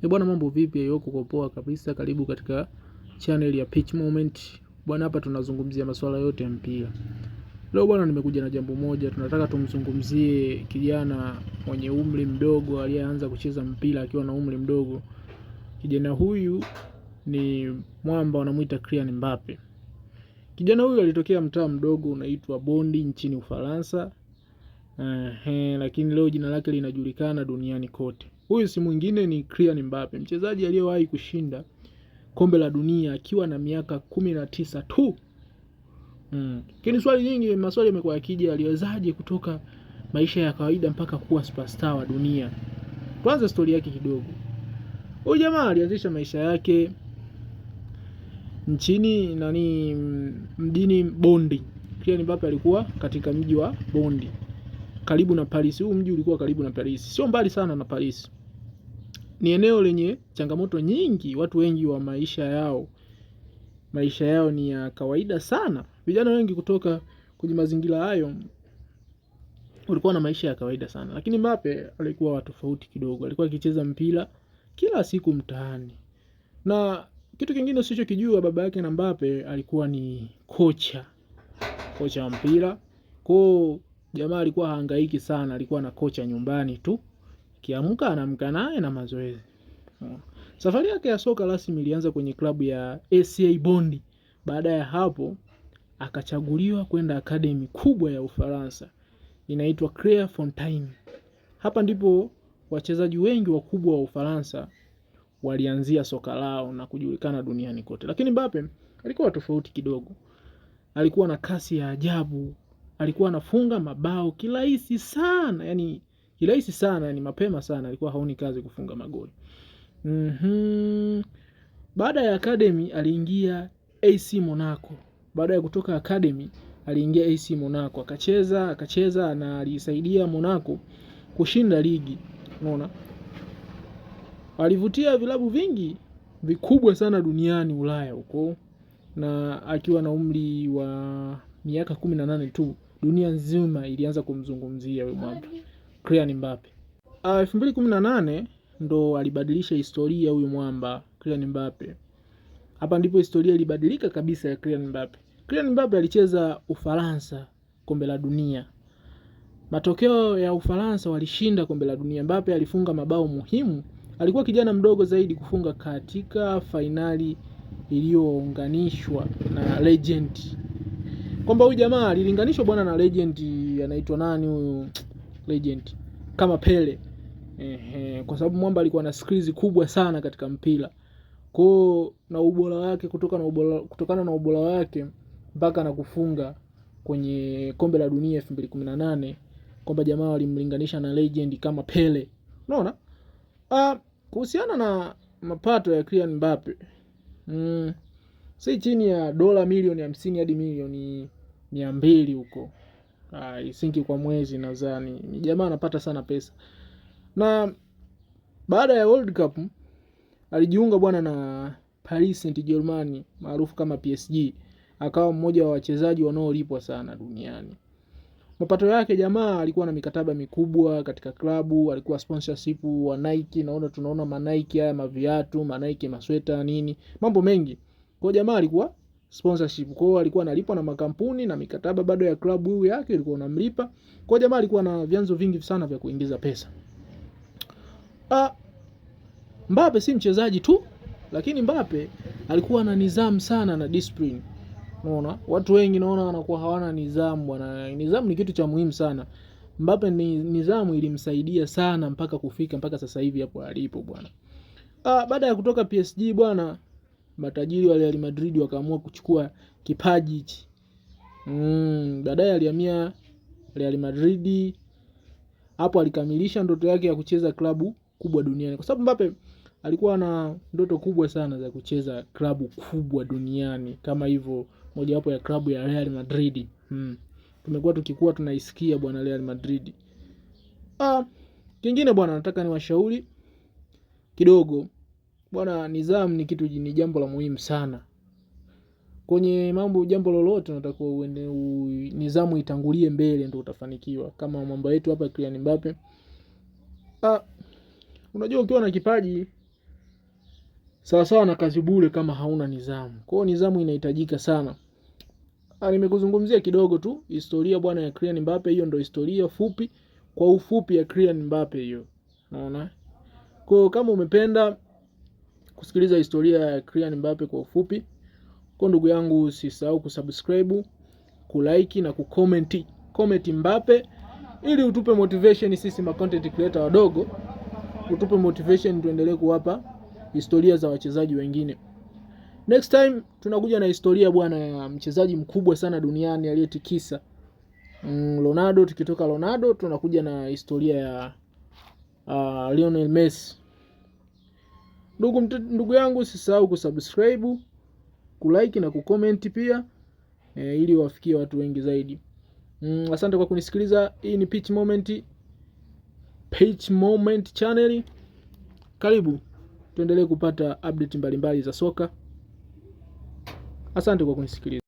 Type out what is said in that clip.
Bwana mambo vipi? Yoko kwa poa kabisa. Karibu katika channel ya Pitch Moment. Bwana hapa tunazungumzia masuala yote ya mpira. Leo bwana nimekuja na jambo moja, tunataka tumzungumzie kijana mwenye umri mdogo aliyeanza kucheza mpira akiwa na umri mdogo. Kijana huyu ni mwamba wanamuita Kylian Mbappe. Kijana huyu alitokea mtaa mdogo unaitwa Bondi nchini Ufaransa. Lakini leo jina lake linajulikana duniani kote. Huyu si mwingine ni Kylian Mbappe, mchezaji aliyewahi kushinda kombe la dunia akiwa na miaka 19 tu. Lakini maswali yamekuwa yakija, aliwezaje kutoka maisha ya kawaida mpaka kuwa superstar wa dunia? Kwanza story yake kidogo. Huyu jamaa alianzisha maisha yake mjini Bondi. Kylian Mbappe alikuwa katika mji wa Bondi, karibu na Paris. Huu mji ulikuwa karibu na Paris, sio mbali sana na Paris. Ni eneo lenye changamoto nyingi, watu wengi wa maisha yao ni ya kawaida sana. Vijana wengi kutoka kwenye mazingira hayo walikuwa na maisha ya kawaida sana. Lakini Mbappe alikuwa tofauti kidogo. Alikuwa akicheza mpira kila siku mtaani. Na kitu kingine usichokijua, baba yake na Mbappe alikuwa ni kocha wa mpira. Kwa jamaa alikuwa hahangaiki sana, alikuwa na kocha nyumbani tu. Kiamka anaamka naye na mazoezi. Safari yake ya soka rasmi ilianza kwenye klabu ya ACA Bondi. Baada ya hapo akachaguliwa kwenda academy kubwa ya Ufaransa inaitwa Clairefontaine. Hapa ndipo wachezaji wengi wakubwa wa Ufaransa walianzia soka lao na kujulikana duniani kote. Lakini Mbappe alikuwa tofauti kidogo. Alikuwa na kasi ya ajabu. Alikuwa anafunga mabao kirahisi sana, yani mapema sana. Alikuwa haoni kazi kufunga magoli. Baada ya academy aliingia AC Monaco. Baada ya kutoka academy aliingia AC Monaco. Akacheza na alisaidia Monaco kushinda ligi. Unaona? Alivutia vilabu vingi vikubwa sana duniani, Ulaya huko. Na akiwa na umri wa miaka 18 tu, dunia nzima ilianza kumzungumzia huyo mwamba Kylian Mbappe. 2018 ndo alibadilisha historia huyu mwamba Kylian Mbappe. Hapa ndipo historia ilibadilika kabisa ya Kylian Mbappe. Kylian Mbappe alicheza Ufaransa kombe la dunia. Matokeo ya Ufaransa walishinda kombe la dunia. Mbappe alifunga mabao muhimu. Alikuwa kijana mdogo zaidi kufunga katika finali iliyounganishwa na legend. Kwamba huyu jamaa alilinganishwa bwana na legend, anaitwa nani huyu legend? Kama Pele. Kwa sababu mwamba alikuwa na skills kubwa sana katika mpira. Na ubora wake kutokana na ubora wake mpaka na kufunga kwenye kombe la dunia 2018, kwamba jamaa walimlinganisha na legend kama Pele. Unaona? Kuhusiana na mapato ya Kylian Mbappe, si chini ya dola milioni 50 hadi milioni 200 huko. Isingi kwa mwezi nadhani. Ni jamaa anapata sana pesa. Na baada ya World Cup alijiunga bwana na Paris Saint-Germain maarufu kama PSG. Akawa mmoja wa wachezaji wanaolipwa sana duniani. Mapato yake jamaa alikuwa na mikataba mikubwa katika klabu, alikuwa sponsorship wa Nike, tunaona ma Nike haya maviatu, ma Nike masweta nini, mambo mengi. Kwa jamaa alikuwa sponsorship, kwa alikuwa analipwa na makampuni na mikataba bado ya klabu yake ilikuwa inamlipa. Kwa jamaa alikuwa na vyanzo vingi sana vya kuingiza pesa. Mbappe si mchezaji tu, lakini Mbappe alikuwa na nidhamu sana na discipline. Unaona, watu wengi naona wanakuwa hawana nidhamu bwana. Nidhamu ni kitu cha muhimu sana. Mbappe nidhamu ilimsaidia sana mpaka kufika mpaka sasa hivi hapo alipo bwana. Baada ya kutoka PSG bwana, matajiri wa Real Madrid wakaamua kuchukua kipaji hichi. Baadaye alihamia Real Madrid. Hapo alikamilisha ndoto yake ya kucheza klabu kubwa duniani. Kwa sababu Mbappe alikuwa na ndoto kubwa sana za kucheza klabu kubwa duniani, kama hivyo mojawapo ya klabu ya Real Madrid. Tumekuwa tukikuwa tunaisikia bwana Real Madrid. Kingine bwana, nataka niwashauri kidogo. Bwana, nidhamu ni jambo la muhimu sana. Kwenye jambo lolote unatakiwa uende nidhamu itangulie mbele ndio utafanikiwa. Kama mambo yetu hapa Kylian Mbappe. Unajua ukiwa na kipaji sawa na kazi bure kama hauna nidhamu. Kwa hiyo nidhamu inahitajika sana. Nimekuzungumzia kidogo tu historia bwana ya Kylian Mbappe. Hiyo ndio historia fupi kwa ufupi ya Kylian Mbappe hiyo. Unaona? Kwa hiyo kama umependa kusikiliza historia ya Kylian Mbappe kwa ufupi, kwa ndugu yangu usisahau kusubscribe, kulike na kucomment. Comment Mbappe ili utupe motivation sisi ma content creator wadogo. Utupe motivation tuendelee kuwapa historia za wachezaji wengine. Next time tunakuja na historia bwana ya mchezaji mkubwa sana duniani aliyetikisa Ronaldo. Tukitoka Ronaldo tunakuja na historia ya Lionel Messi. Ndugu yangu usisahau kusubscribe, kulike na kucomment pia ili wafikie watu wengi zaidi. Asante kwa kunisikiliza. Hii ni Pitch Moment channel. Karibu tuendelee kupata update mbalimbali za soka. Asante kwa kunisikiliza.